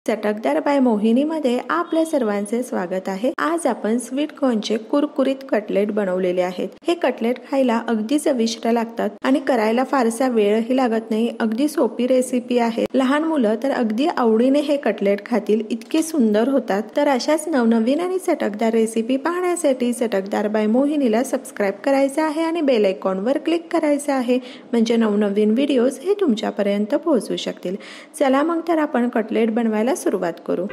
चटकदार बाय मोहिनीमध्ये आपल्या सर्वांचे स्वागत आहे। आज आपण स्वीट कॉर्नचे कुरकुरीत कटलेट बनवलेले आहेत। हे कटलेट खायला अगदी चविष्ट लागतात आणि करायला फारसा वेळही लागत नाही। अगदी सोपी रेसिपी आहे। लहान मुलं तर अगदी आवडीने हे कटलेट खातील, इतके सुंदर होतात। तर अशाच नवनवीन आणि चटकदार रेसिपी पाहण्यासाठी चटकदार बाय मोहिनीला सबस्क्राइब करायचं आहे आणि बेल आयकॉनवर क्लिक करायचं आहे, म्हणजे नवनवीन व्हिडिओज हे तुमच्यापर्यंत पोहोचू शकतील। चला मग तर आपण कटलेट बनवायला सुरुवात करू।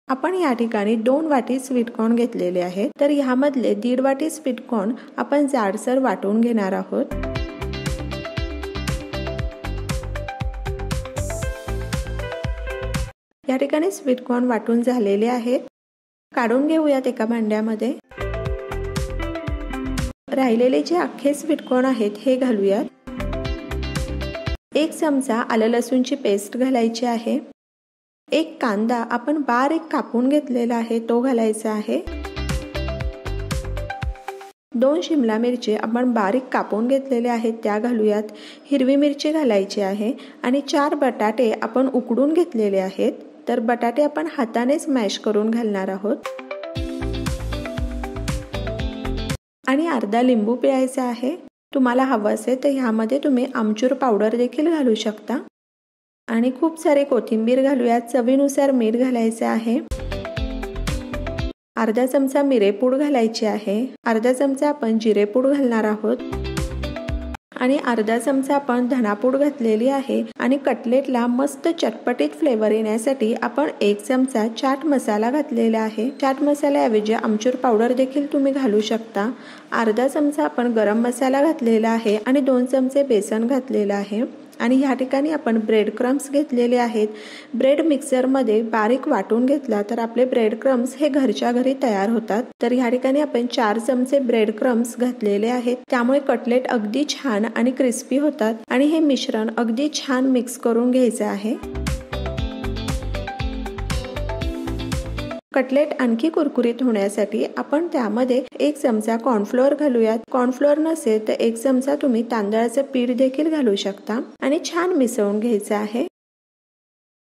आपण या ठिकाणी 2 वाटी स्वीट कॉर्न घेतलेले आहेत। तर यामधले 1.5 वाटी स्वीट कॉर्न आपण जाडसर वाटून घेणार आहोत। या ठिकाणी स्वीट कॉर्न वाटून झालेले आहेत। काढून घेऊयात एका भांड्यामध्ये। राहिलेले जे अख्खे स्वीट कॉर्न आहेत हे घालूयात। 1 चमचा आलं लसूणची पेस्ट घालायची आहे। 1 कांदा आपण बारीक कापून घेतलेला आहे तो घालायचा आहे। 2 शिमला मिरची आपण बारीक कापून घेतलेले आहेत त्या घालूयात। हिरवी मिरची घालायची आहे आणि 4 बटाटे आपण उकडून घेतलेले आहेत। तर बटाटे आपण हातानेच मॅश करून घालणार आहोत आणि अर्धा लिंबू पिळायचा आहे। तुम्हाला हवं असेल तर ह्यामध्ये तुम्ही आमचूर पावडर देखील घालू शकता आणि खूप सारे कोथिंबीर घालूयात। चवीनुसार मीठ घालायचे आहे। अर्धा चमचा मिरेपूड घालायची आहे। अर्धा चमचा आपण जिरेपूड घालणार आहोत आणि अर्धा चमचा आपण धनापूड घातलेली आहे। आणि कटलेटला मस्त चटपटीत फ्लेवर येण्यासाठी आपण 1 चमचा चाट मसाला घातलेला आहे। चाट मसाल्याऐवजी आमचूर पावडर देखील तुम्ही घालू शकता। अर्धा चमचा आपण गरम मसाला घातलेला आहे आणि 2 चमचे बेसन घातलेला आहे। आणि ह्या ठिकाणी आपण ब्रेड क्रम्स घेतलेले आहेत। ब्रेड मिक्सर मध्ये बारीक वाटून घेतला तर आपले ब्रेड क्रम्स हे घरच्या घरी तयार होतात। तर ह्या ठिकाणी आपण 4 चमचे ब्रेड क्रम्स घातलेले आहेत, त्यामुळे कटलेट अगदी छान आणि क्रिस्पी होतात। आणि हे मिश्रण अगदी छान मिक्स करून घ्यायचे आहे। कटलेट आणखी कुरकुरीत होण्यासाठी आपण त्यामध्ये 1 चमचा कॉर्नफ्लोअर घालूयात। कॉर्नफ्लोअर नसेल तर 1 चमचा तुम्ही तांदळाचं पीठ देखील घालू शकता आणि छान मिसळून घ्यायचं आहे।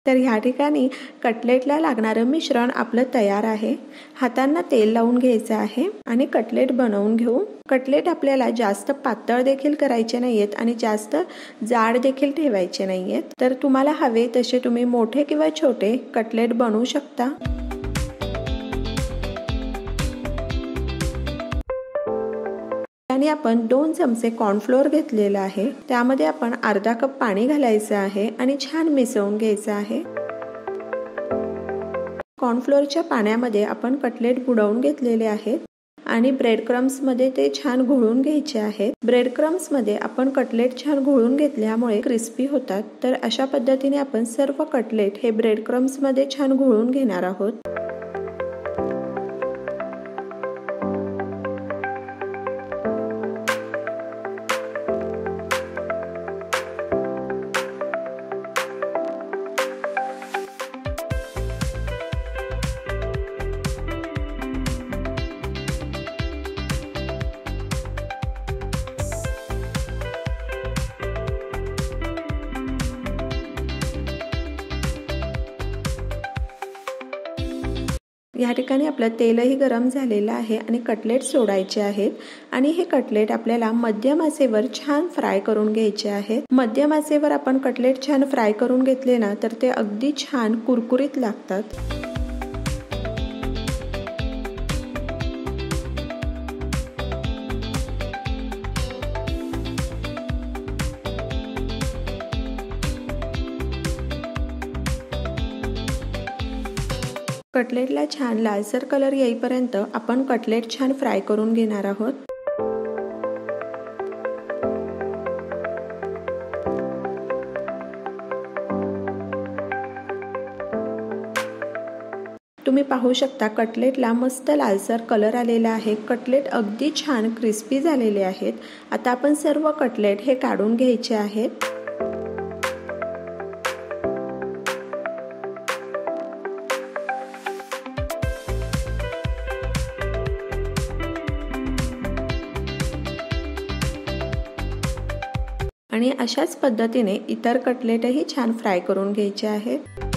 तर ह्या ठिकाणी कटलेटला लागणारं मिश्रण आपलं तयार आहे। हातांना तेल लावून घ्यायचं आहे आणि कटलेट बनवून घेऊ। कटलेट आपल्याला जास्त पातळ देखील करायचे नाहीयेत आणि जास्त जाड देखील ठेवायचे नाहीयेत। तर तुम्हाला हवे तसे तुम्ही मोठे किंवा छोटे कटलेट बनवू शकता। आणि आपण 2 चमचे कॉर्नफ्लोअर घेतलेला आहे, त्यामध्ये आपण अर्धा कप पाणी घालायचं आहे आणि छान मिसळून घ्यायचं आहे। कॉर्नफ्लोअरच्या पाण्यामध्ये आपण कटलेट बुडवून घेतलेले आहेत आणि ब्रेड क्रम्स मध्ये ते छान घोळून घ्यायचे आहेत। ब्रेड क्रम्स मध्ये आपण कटलेट छान घोळून घेतल्यामुळे क्रिस्पी होतात। तर अशा पद्धतीने आपण सर्व कटलेट हे ब्रेड क्रम्स मध्ये छान घोळून घेणार आहोत। या ठिकाणी आपलं तेलही गरम झालेलं आहे आणि कटलेट सोडायचे आहेत आणि हे कटलेट आपल्याला मध्यम आचेवर छान फ्राय करून घ्यायचे आहेत। मध्यम आचेवर आपण कटलेट छान फ्राय करून घेतले ना तर ते अगदी छान कुरकुरीत लागतात। कटलेटला छान लालसर कलर येईपर्यंत आपण कटलेट छान फ्राय करून घेणार आहोत। तुम्ही पाहू शकता कटलेटला मस्त लालसर कलर आलेला आहे। कटलेट अगदी छान क्रिस्पी झालेले आहेत। आता आपण सर्व कटलेट हे काढून घ्यायचे आहेत। आणि अशाच पद्धतीने इतर कटलेटही छान फ्राय करून घ्यायचे आहेत।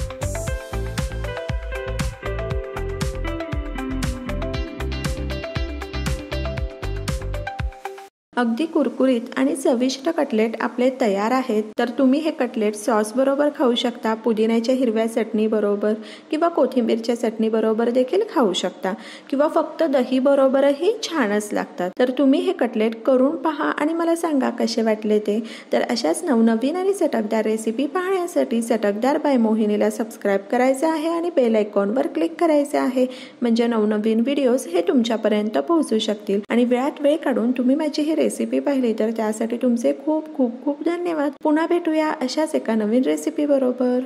अगदी कुरकुरीत आणि चविष्ट कटलेट आपले तयार आहेत। तर तुम्ही हे कटलेट सॉस बरोबर खाऊ शकता, पुदिन्याच्या हिरव्या चटणी बरोबर किंवा कोथिंबीरच्या चटणी बरोबर देखील खाऊ शकता किंवा फक्त दही बरोबरही छानच लागतात। तर तुम्ही हे कटलेट करून पहा आणि मला सांगा कसे वाटले ते। तर अशाच नवनवीन आणि चटकदार रेसिपी पाहण्यासाठी चटकदार बाय मोहिनीला सबस्क्राईब करायचे आहे आणि बेल आयकॉनवर क्लिक करायचे आहे, म्हणजे नवनवीन व्हिडिओज हे तुमच्यापर्यंत पोहोचू शकतील। आणि वेळात वेळ काढून तुम्ही माझी ही रेसिपी पाहिली तर त्यासाठी तुमचे खूप खूप खूप धन्यवाद। पुन्हा भेटूया अशाच एका नवीन रेसिपी बरोबर।